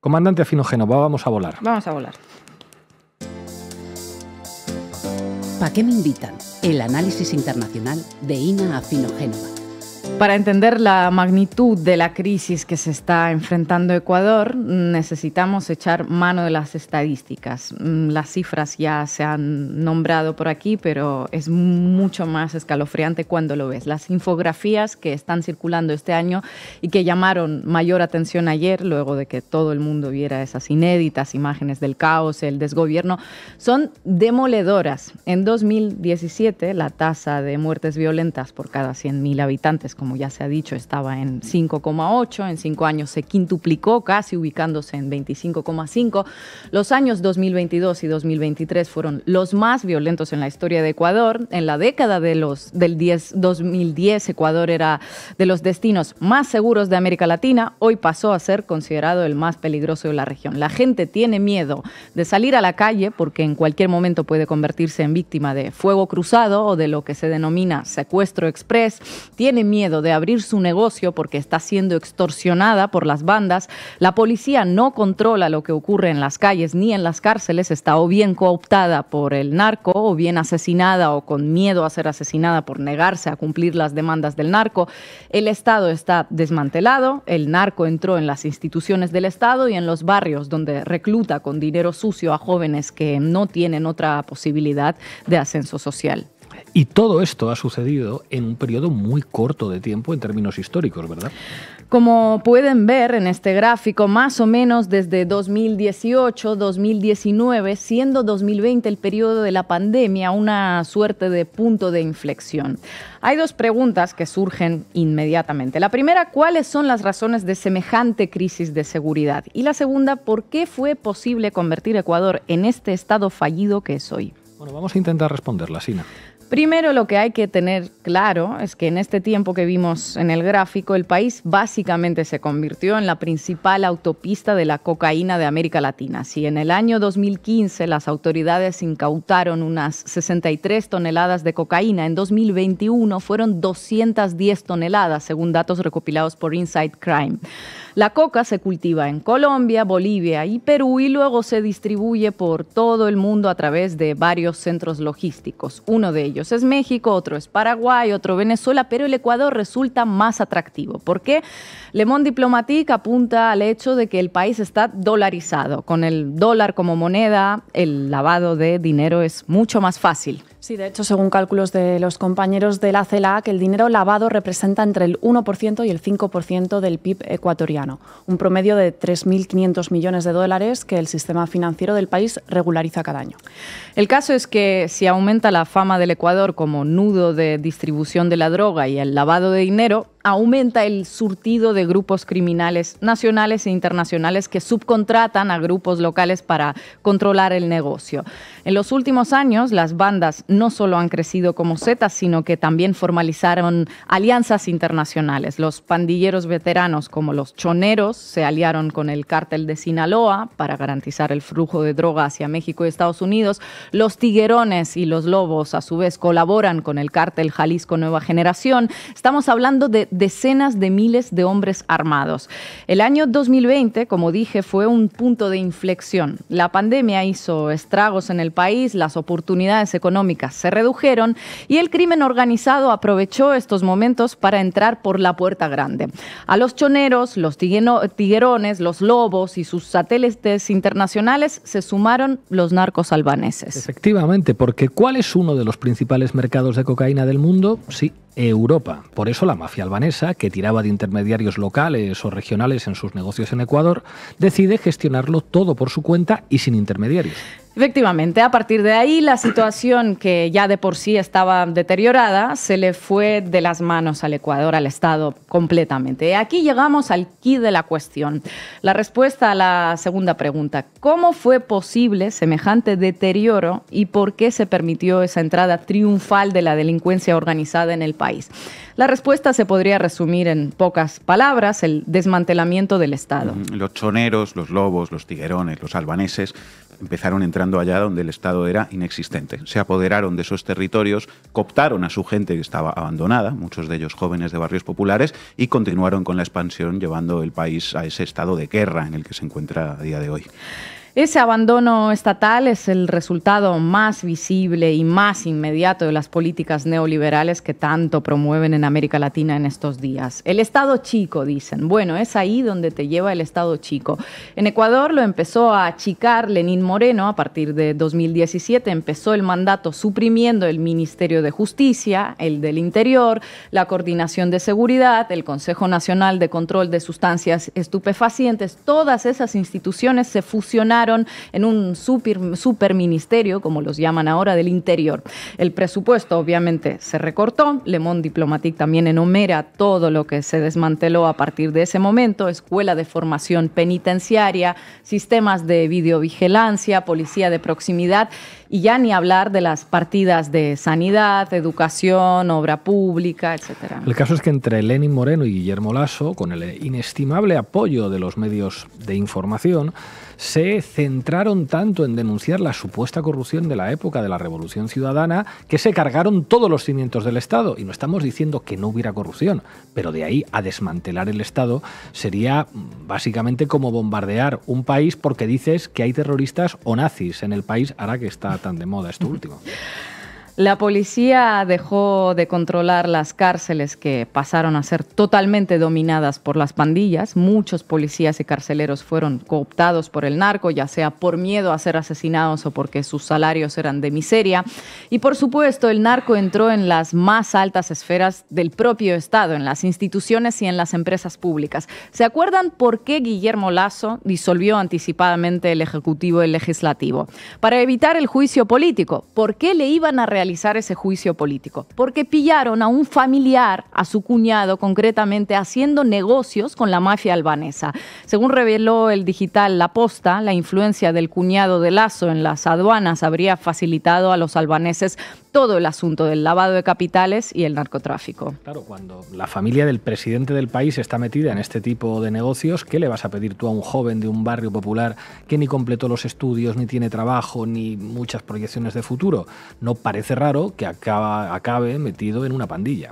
Comandante Afino Génova, vamos a volar. Vamos a volar. ¿Para qué me invitan? El análisis internacional de Ina Afino Génova. Para entender la magnitud de la crisis que se está enfrentando Ecuador, necesitamos echar mano de las estadísticas. Las cifras ya se han nombrado por aquí, pero es mucho más escalofriante cuando lo ves. Las infografías que están circulando este año y que llamaron mayor atención ayer, luego de que todo el mundo viera esas inéditas imágenes del caos, el desgobierno, son demoledoras. En 2017, la tasa de muertes violentas por cada 100.000 habitantes, como ya se ha dicho, estaba en 5,8, en 5 años se quintuplicó, casi ubicándose en 25,5. Los años 2022 y 2023 fueron los más violentos en la historia de Ecuador. En la década del 2010, Ecuador era de los destinos más seguros de América Latina. Hoy pasó a ser considerado el más peligroso de la región. La gente tiene miedo de salir a la calle porque en cualquier momento puede convertirse en víctima de fuego cruzado o de lo que se denomina secuestro express. Tiene miedo de abrir su negocio porque está siendo extorsionada por las bandas. La policía no controla lo que ocurre en las calles ni en las cárceles. Está o bien cooptada por el narco o bien asesinada o con miedo a ser asesinada por negarse a cumplir las demandas del narco. El Estado está desmantelado. El narco entró en las instituciones del Estado y en los barrios donde recluta con dinero sucio a jóvenes que no tienen otra posibilidad de ascenso social. Y todo esto ha sucedido en un periodo muy corto de tiempo en términos históricos, ¿verdad? Como pueden ver en este gráfico, más o menos desde 2018, 2019, siendo 2020 el periodo de la pandemia, una suerte de punto de inflexión. Hay dos preguntas que surgen inmediatamente. La primera, ¿cuáles son las razones de semejante crisis de seguridad? Y la segunda, ¿por qué fue posible convertir a Ecuador en este estado fallido que es hoy? Bueno, vamos a intentar responderla, Sina. Primero, lo que hay que tener claro es que en este tiempo que vimos en el gráfico, el país básicamente se convirtió en la principal autopista de la cocaína de América Latina. Si en el año 2015 las autoridades incautaron unas 63 toneladas de cocaína, en 2021 fueron 210 toneladas, según datos recopilados por Inside Crime. La coca se cultiva en Colombia, Bolivia y Perú y luego se distribuye por todo el mundo a través de varios centros logísticos. Uno de ellos es México, otro es Paraguay, otro Venezuela, pero el Ecuador resulta más atractivo. ¿Por qué? Le Monde Diplomatique apunta al hecho de que el país está dolarizado. Con el dólar como moneda, el lavado de dinero es mucho más fácil. Sí, de hecho, según cálculos de los compañeros de la CELAC, el dinero lavado representa entre el 1% y el 5% del PIB ecuatoriano, un promedio de 3.500 millones de dólares que el sistema financiero del país regulariza cada año. El caso es que si aumenta la fama del Ecuador como nudo de distribución de la droga y el lavado de dinero, aumenta el surtido de grupos criminales nacionales e internacionales que subcontratan a grupos locales para controlar el negocio. En los últimos años, las bandas no solo han crecido como zetas, sino que también formalizaron alianzas internacionales. Los pandilleros veteranos, como los choneros, se aliaron con el cártel de Sinaloa para garantizar el flujo de droga hacia México y Estados Unidos. Los tiguerones y los lobos, a su vez, colaboran con el cártel Jalisco Nueva Generación. Estamos hablando de decenas de miles de hombres armados. El año 2020, como dije, fue un punto de inflexión. La pandemia hizo estragos en el país, las oportunidades económicas se redujeron y el crimen organizado aprovechó estos momentos para entrar por la puerta grande. A los choneros, los tiguerones, los lobos y sus satélites internacionales se sumaron los narcos albaneses. Efectivamente, porque ¿cuál es uno de los principales mercados de cocaína del mundo? Sí, Europa. Por eso la mafia albanesa, que tiraba de intermediarios locales o regionales en sus negocios en Ecuador, decide gestionarlo todo por su cuenta y sin intermediarios. Efectivamente, a partir de ahí la situación que ya de por sí estaba deteriorada se le fue de las manos al Ecuador, al Estado completamente. Aquí llegamos al quid de la cuestión. La respuesta a la segunda pregunta, ¿cómo fue posible semejante deterioro y por qué se permitió esa entrada triunfal de la delincuencia organizada en el país? La respuesta se podría resumir en pocas palabras: el desmantelamiento del Estado. Los choneros, los lobos, los tiguerones, los albaneses empezaron entrando allá donde el Estado era inexistente. Se apoderaron de esos territorios, cooptaron a su gente que estaba abandonada, muchos de ellos jóvenes de barrios populares, y continuaron con la expansión, llevando el país a ese estado de guerra en el que se encuentra a día de hoy. Ese abandono estatal es el resultado más visible y más inmediato de las políticas neoliberales que tanto promueven en América Latina en estos días. El Estado chico, dicen. Bueno, es ahí donde te lleva el Estado chico. En Ecuador lo empezó a achicar Lenín Moreno a partir de 2017. Empezó el mandato suprimiendo el Ministerio de Justicia, el del Interior, la Coordinación de Seguridad, el Consejo Nacional de Control de Sustancias Estupefacientes. Todas esas instituciones se fusionaron en un superministerio, como los llaman ahora, del Interior. El presupuesto obviamente se recortó. Le Monde Diplomatique también enumera todo lo que se desmanteló a partir de ese momento: escuela de formación penitenciaria, sistemas de videovigilancia, policía de proximidad, y ya ni hablar de las partidas de sanidad, educación, obra pública, etc. El caso es que entre Lenín Moreno y Guillermo Lasso, con el inestimable apoyo de los medios de información, se centraron tanto en denunciar la supuesta corrupción de la época de la Revolución Ciudadana que se cargaron todos los cimientos del Estado. Y no estamos diciendo que no hubiera corrupción, pero de ahí a desmantelar el Estado sería básicamente como bombardear un país porque dices que hay terroristas o nazis en el país, ahora que está tan de moda esto último. La policía dejó de controlar las cárceles, que pasaron a ser totalmente dominadas por las pandillas. Muchos policías y carceleros fueron cooptados por el narco, ya sea por miedo a ser asesinados o porque sus salarios eran de miseria. Y por supuesto, el narco entró en las más altas esferas del propio Estado, en las instituciones y en las empresas públicas. ¿Se acuerdan por qué Guillermo Lasso disolvió anticipadamente el Ejecutivo y el Legislativo? Para evitar el juicio político. ¿Por qué le iban a realizar ese juicio político? Porque pillaron a un familiar, a su cuñado concretamente, haciendo negocios con la mafia albanesa. Según reveló el digital La Posta, la influencia del cuñado de Lasso en las aduanas habría facilitado a los albaneses todo el asunto del lavado de capitales y el narcotráfico. Claro, cuando la familia del presidente del país está metida en este tipo de negocios, ¿qué le vas a pedir tú a un joven de un barrio popular que ni completó los estudios, ni tiene trabajo, ni muchas proyecciones de futuro? No parece raro que acabe metido en una pandilla.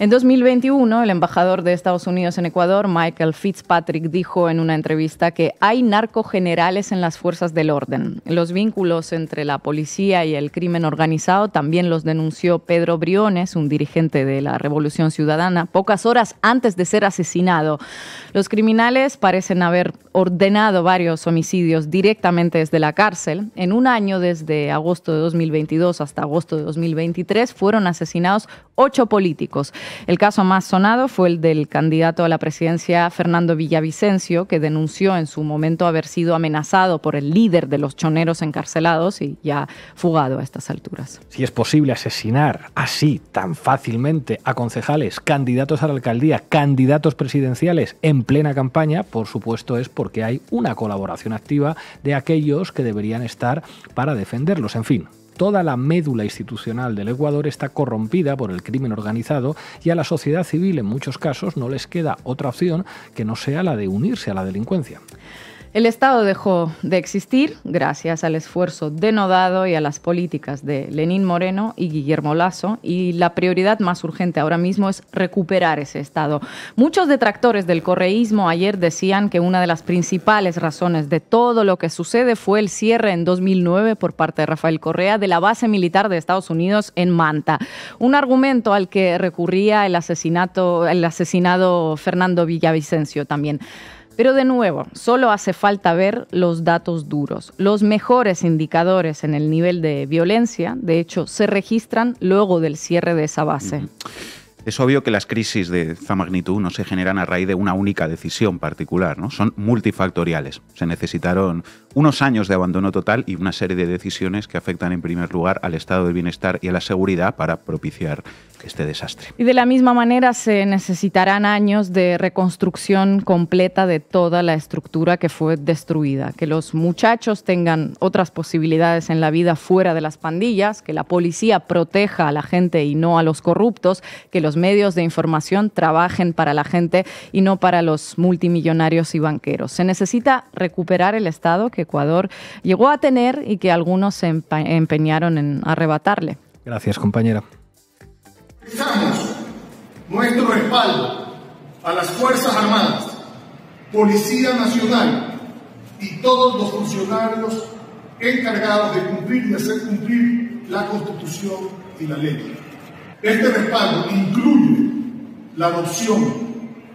En 2021, el embajador de Estados Unidos en Ecuador, Michael Fitzpatrick, dijo en una entrevista que hay narcogenerales en las fuerzas del orden. Los vínculos entre la policía y el crimen organizado también los denunció Pedro Briones, un dirigente de la Revolución Ciudadana, pocas horas antes de ser asesinado. Los criminales parecen haber ordenado varios homicidios directamente desde la cárcel. En un año, desde agosto de 2022 hasta agosto de 2023, fueron asesinados 8 políticos. El caso más sonado fue el del candidato a la presidencia Fernando Villavicencio, que denunció en su momento haber sido amenazado por el líder de los choneros encarcelados y ya fugado a estas alturas. Si es posible asesinar así tan fácilmente a concejales, candidatos a la alcaldía, candidatos presidenciales en plena campaña, por supuesto es porque hay una colaboración activa de aquellos que deberían estar para defenderlos. En fin, toda la médula institucional del Ecuador está corrompida por el crimen organizado y a la sociedad civil en muchos casos no les queda otra opción que no sea la de unirse a la delincuencia. El Estado dejó de existir gracias al esfuerzo denodado y a las políticas de Lenín Moreno y Guillermo Lasso, y la prioridad más urgente ahora mismo es recuperar ese Estado. Muchos detractores del correísmo ayer decían que una de las principales razones de todo lo que sucede fue el cierre en 2009 por parte de Rafael Correa de la base militar de Estados Unidos en Manta, un argumento al que recurría el asesinado Fernando Villavicencio también. Pero de nuevo, solo hace falta ver los datos duros. Los mejores indicadores en el nivel de violencia, de hecho, se registran luego del cierre de esa base. Es obvio que las crisis de esta magnitud no se generan a raíz de una única decisión particular, ¿no? Son multifactoriales. Se necesitaron unos años de abandono total y una serie de decisiones que afectan en primer lugar al estado del bienestar y a la seguridad para propiciar este desastre. Y de la misma manera se necesitarán años de reconstrucción completa de toda la estructura que fue destruida, que los muchachos tengan otras posibilidades en la vida fuera de las pandillas, que la policía proteja a la gente y no a los corruptos, que los medios de información trabajen para la gente y no para los multimillonarios y banqueros. Se necesita recuperar el Estado que Ecuador llegó a tener y que algunos se empeñaron en arrebatarle. Gracias, compañera. Expresamos nuestro respaldo a las Fuerzas Armadas, Policía Nacional y todos los funcionarios encargados de cumplir y hacer cumplir la Constitución y la ley. Este respaldo incluye la adopción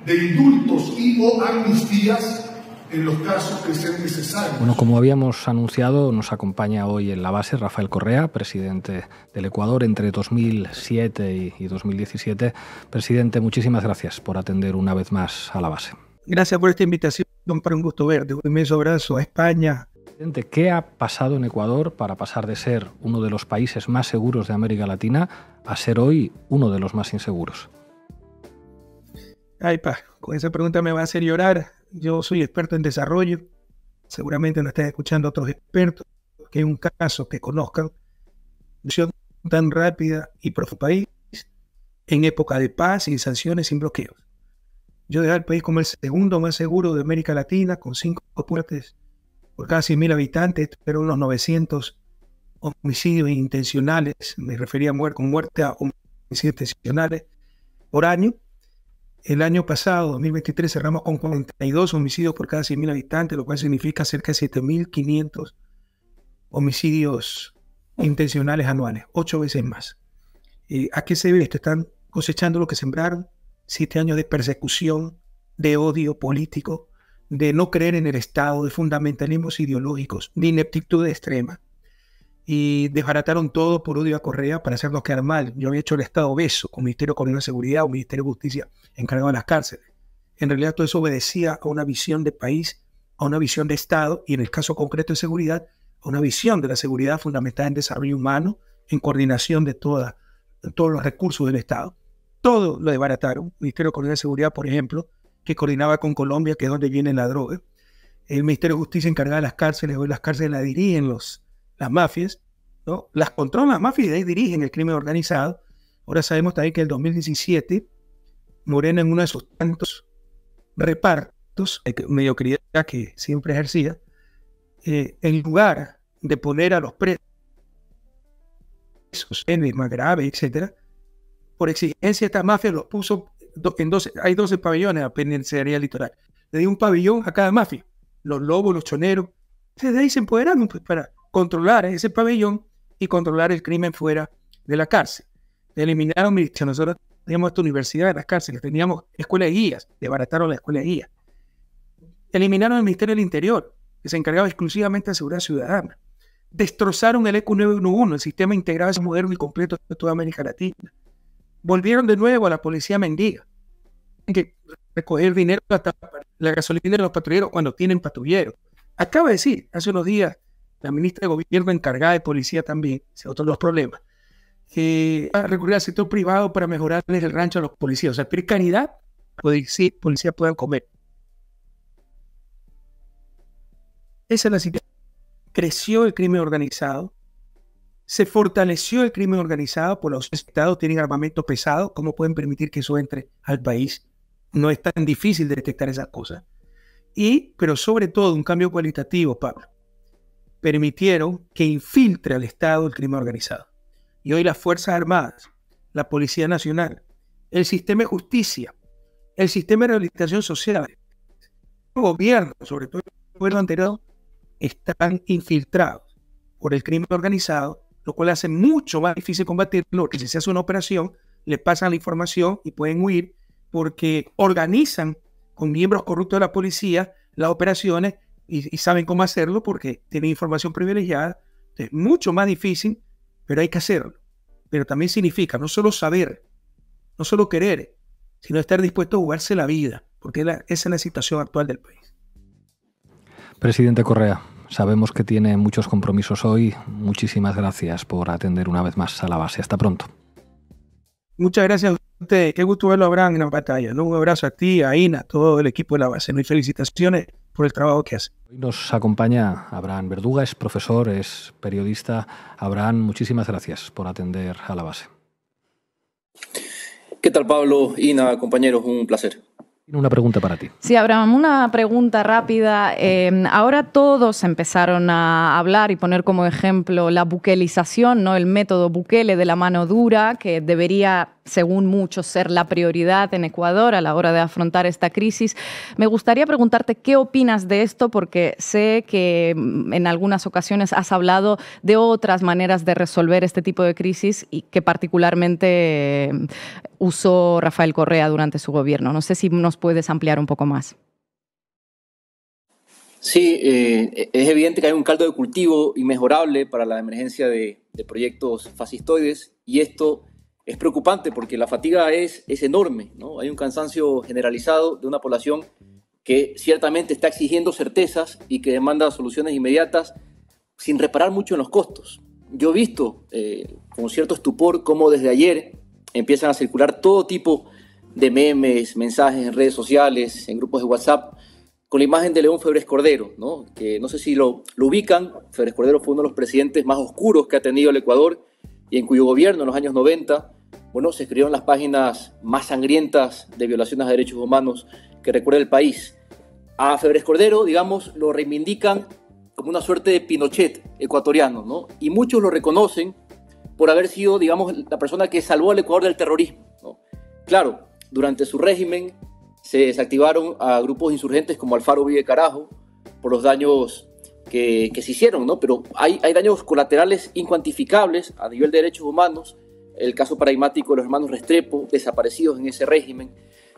de indultos y/o amnistías en los casos que sean necesarios. Bueno, como habíamos anunciado, nos acompaña hoy en la base Rafael Correa, presidente del Ecuador entre 2007 y 2017. Presidente, muchísimas gracias por atender una vez más a la base. Gracias por esta invitación, para un gusto verte. Un inmenso abrazo a España. Presidente, ¿qué ha pasado en Ecuador para pasar de ser uno de los países más seguros de América Latina a ser hoy uno de los más inseguros? Ay, con esa pregunta me va a hacer llorar. Yo soy experto en desarrollo. Seguramente no están escuchando otros expertos. Que hay un caso que conozcan. Tan rápida y profunda país en época de paz, sin sanciones, sin bloqueos. Yo dejé al país como el segundo más seguro de América Latina, con 5 muertes por cada 100.000 habitantes, pero unos 900 homicidios intencionales. Me refería a muerte a homicidios intencionales por año. El año pasado, 2023, cerramos con 42 homicidios por cada 100.000 habitantes, lo cual significa cerca de 7.500 homicidios intencionales anuales, 8 veces más. ¿A qué se debe esto? Están cosechando lo que sembraron, 7 años de persecución, de odio político, de no creer en el Estado, de fundamentalismos ideológicos, de ineptitud extrema. Y desbarataron todo por odio a Correa para hacernos quedar mal. Yo había hecho el Estado obeso, con Ministerio de Coordinación de Seguridad, o Ministerio de Justicia encargado de las cárceles. En realidad todo eso obedecía a una visión de país, a una visión de Estado, y en el caso concreto de seguridad, a una visión de la seguridad fundamentada en desarrollo humano, en coordinación de todos los recursos del Estado. Todo lo desbarataron. Ministerio de Coordinación de Seguridad, por ejemplo, que coordinaba con Colombia, que es donde viene la droga. El Ministerio de Justicia encargado de las cárceles, hoy las cárceles las dirigen las mafias, ¿no? Las controlan las mafias y de ahí dirigen el crimen organizado. Ahora sabemos también que en el 2017, Morena, en uno de sus tantos repartos de mediocridad que siempre ejercía, en lugar de poner a los presos más graves, etcétera, por exigencia de esta mafia los puso en 12, hay 12 pabellones a la penitenciaría litoral. Le dio un pabellón a cada mafia, los lobos, los choneros. Entonces de ahí se empoderaron pues, para controlar ese pabellón y controlar el crimen fuera de la cárcel. Eliminaron, nosotros teníamos esta universidad de las cárceles, teníamos escuela de guías, desbarataron la escuela de guías. Eliminaron el Ministerio del Interior, que se encargaba exclusivamente de seguridad ciudadana. Destrozaron el ECU 911, el sistema integrado moderno y completo de toda América Latina. Volvieron de nuevo a la policía mendiga. Hay que recoger dinero hasta la gasolina de los patrulleros cuando tienen patrulleros. Acaba de decir, hace unos días, la ministra de Gobierno encargada de policía también, ese es otro de los problemas, que va a recurrir al sector privado para mejorarles el rancho a los policías. O sea, pedir caridad, policías puedan comer. Esa es la situación. Creció el crimen organizado, se fortaleció el crimen organizado por los estados, tienen armamento pesado. ¿Cómo pueden permitir que eso entre al país? No es tan difícil de detectar esas cosas. Pero sobre todo, un cambio cualitativo, Pablo. Permitieron que infiltre al Estado el crimen organizado. Y hoy las Fuerzas Armadas, la Policía Nacional, el sistema de justicia, el sistema de rehabilitación social, el gobierno, sobre todo el gobierno anterior, están infiltrados por el crimen organizado, lo cual hace mucho más difícil combatirlo, porque si se hace una operación, le pasan la información y pueden huir, porque organizan con miembros corruptos de la policía las operaciones y saben cómo hacerlo porque tienen información privilegiada. Es mucho más difícil, pero hay que hacerlo. Pero también significa no solo saber, no solo querer, sino estar dispuesto a jugarse la vida, porque esa es la situación actual del país. Presidente Correa, Sabemos que tiene muchos compromisos hoy. Muchísimas gracias por atender una vez más a La Base. Hasta pronto. Muchas gracias a ustedes. Qué gusto verlo, Abraham, en la batalla, ¿no? Un abrazo a ti, a Ina, a todo el equipo de La Base, ¿no? Y felicitaciones por el trabajo que hace. Hoy nos acompaña Abraham Verduga, es profesor, es periodista. Abraham, muchísimas gracias por atender a La Base. ¿Qué tal, Pablo, Ina, compañeros? Un placer. Una pregunta para ti. Sí, Abraham, una pregunta rápida. Ahora todos empezaron a hablar y poner como ejemplo la buquelización, ¿no? El método Bukele de la mano dura, que debería, según muchos, ser la prioridad en Ecuador a la hora de afrontar esta crisis. Me gustaría preguntarte qué opinas de esto, porque sé que en algunas ocasiones has hablado de otras maneras de resolver este tipo de crisis y que particularmente usó Rafael Correa durante su gobierno. No sé si nos puedes ampliar un poco más. Sí, es evidente que hay un caldo de cultivo inmejorable para la emergencia de proyectos fascistoides, y esto es preocupante porque la fatiga es enorme, ¿no? Hay un cansancio generalizado de una población que ciertamente está exigiendo certezas y que demanda soluciones inmediatas sin reparar mucho en los costos. Yo he visto con cierto estupor cómo desde ayer empiezan a circular todo tipo de memes, mensajes en redes sociales, en grupos de WhatsApp, con la imagen de León Febres Cordero, ¿no? Que no sé si lo ubican. Febres Cordero fue uno de los presidentes más oscuros que ha tenido el Ecuador y en cuyo gobierno en los años 90, bueno, se escribieron las páginas más sangrientas de violaciones a derechos humanos que recuerda el país. A Febres Cordero, digamos, lo reivindican como una suerte de Pinochet ecuatoriano, ¿no? Y muchos lo reconocen por haber sido, digamos, la persona que salvó al Ecuador del terrorismo, ¿no? Claro, durante su régimen se desactivaron a grupos insurgentes como Alfaro Vive Carajo por los daños que se hicieron, ¿no? Pero hay daños colaterales incuantificables a nivel de derechos humanos. El caso paradigmático de los hermanos Restrepo, desaparecidos en ese régimen.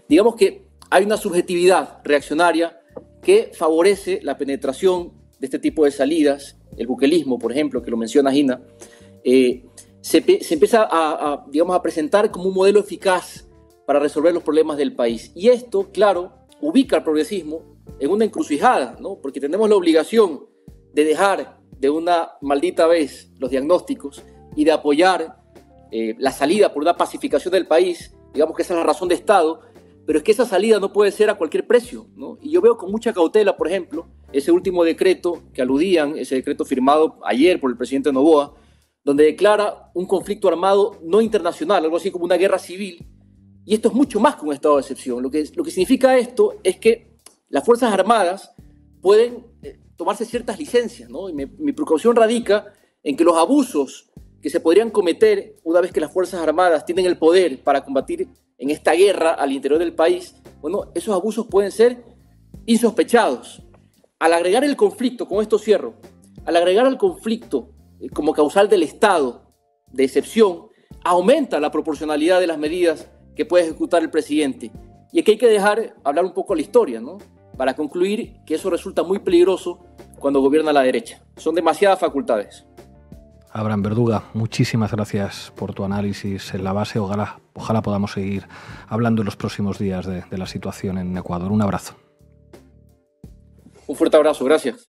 Digamos que hay una subjetividad reaccionaria que favorece la penetración de este tipo de salidas. El buquelismo, por ejemplo, que lo menciona Gina, se empieza digamos, a presentar como un modelo eficaz para resolver los problemas del país. Y esto, claro, ubica al progresismo en una encrucijada, ¿no? Porque tenemos la obligación de dejar de una maldita vez los diagnósticos y de apoyar la salida por una pacificación del país. Digamos que esa es la razón de Estado, pero es que esa salida no puede ser a cualquier precio, ¿no? Y yo veo con mucha cautela, por ejemplo, ese último decreto que aludían, ese decreto firmado ayer por el presidente Noboa, donde declara un conflicto armado no internacional, algo así como una guerra civil. Y esto es mucho más que un estado de excepción. Lo que significa esto es que las Fuerzas Armadas pueden tomarse ciertas licencias, ¿no? Y mi preocupación radica en que los abusos que se podrían cometer una vez que las Fuerzas Armadas tienen el poder para combatir en esta guerra al interior del país, bueno, esos abusos pueden ser insospechados. Al agregar el conflicto, con esto cierro, al agregar el conflicto como causal del estado de excepción, aumenta la proporcionalidad de las medidas que puede ejecutar el presidente. Y es que hay que dejar hablar un poco la historia, ¿no? Para concluir que eso resulta muy peligroso cuando gobierna la derecha. Son demasiadas facultades. Abraham Verduga, muchísimas gracias por tu análisis en La Base. Ojalá podamos seguir hablando en los próximos días de la situación en Ecuador. Un abrazo. Un fuerte abrazo, gracias.